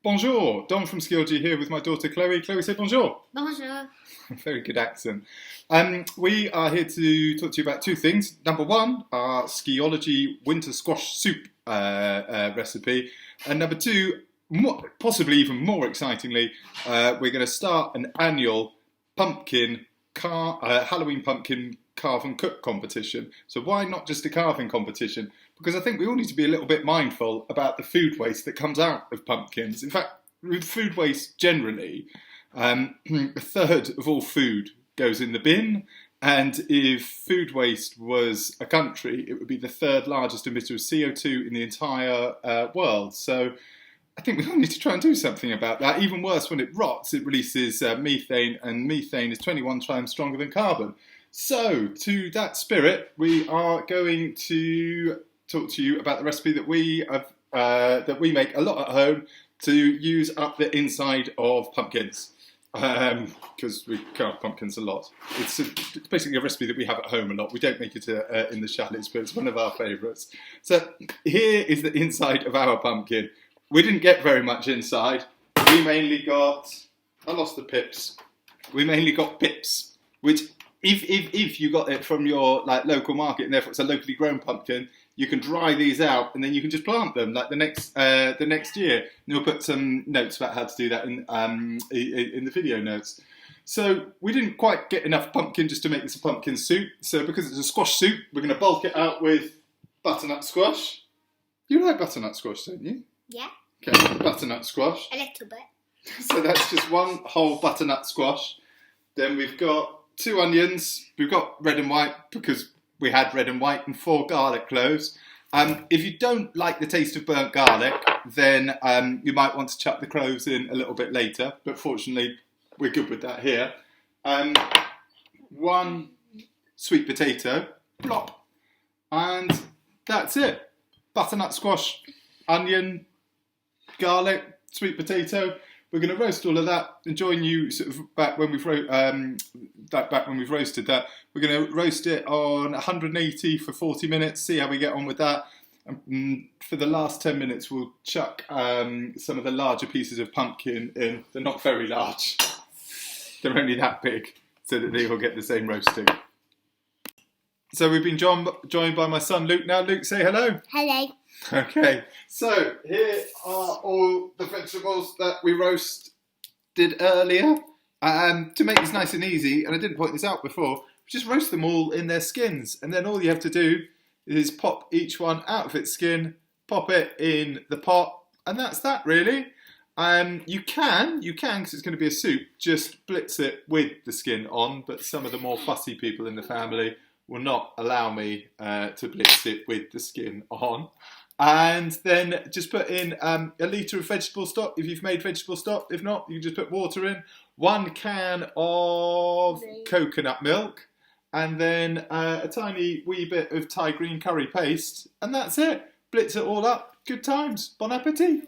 Bonjour, Don from Skiology here with my daughter Chloe. Chloe, say bonjour. Bonjour. Very good accent. We are here to talk to you about two things. Number one, our Skiology winter squash soup recipe. And number two, possibly even more excitingly, we're going to start an annual Halloween pumpkin carve and cook competition. So why not just a carving competition? Because I think we all need to be a little bit mindful about the food waste that comes out of pumpkins. In fact, with food waste generally, a third of all food goes in the bin. And if food waste was a country, it would be the third largest emitter of CO2 in the entire world. So I think we all need to try and do something about that. Even worse, when it rots, it releases methane, and methane is 21 times stronger than carbon. So, to that spirit, we are going to talk to you about the recipe that we make a lot at home to use up the inside of pumpkins, because we carve pumpkins a lot. It's basically a recipe that we have at home a lot. We don't make it in the chalets, but it's one of our favourites. So here is the inside of our pumpkin. We didn't get very much inside. We mainly got, I lost the pips. We mainly got pips, which if you got it from your local market and therefore it's a locally grown pumpkin, you can dry these out and then you can just plant them the next year. And we'll put some notes about how to do that in the video notes. So we didn't quite get enough pumpkin just to make this a pumpkin soup. So because it's a squash soup, we're going to bulk it out with butternut squash. You like butternut squash, don't you? Yeah. Okay, butternut squash. A little bit. So that's just one whole butternut squash. Then we've got 2 onions. We've got red and white because we had red and white, and 4 garlic cloves. If you don't like the taste of burnt garlic, then you might want to chuck the cloves in a little bit later. But fortunately, we're good with that here. 1 sweet potato, plop, and that's it. Butternut squash, onion, garlic, sweet potato. We're going to roast all of that and join you sort of back when we've roasted that. We're going to roast it on 180 for 40 minutes, see how we get on with that. And for the last 10 minutes, we'll chuck some of the larger pieces of pumpkin in. They're not very large. They're only that big, so that they all get the same roasting. So we've been joined by my son Luke. Now, Luke, say hello. Hello. Okay, so here are all the vegetables that we roasted earlier. To make this nice and easy, and I didn't point this out before, just roast them all in their skins, and then all you have to do is pop each one out of its skin, pop it in the pot, and that's that really. You can, because it's going to be a soup, just blitz it with the skin on, but some of the more fussy people in the family will not allow me to blitz it with the skin on. And then just put in a litre of vegetable stock if you've made vegetable stock. If not, you can just put water in. 1 can of coconut milk. And then a tiny wee bit of Thai green curry paste. And that's it. Blitz it all up. Good times. Bon appetit.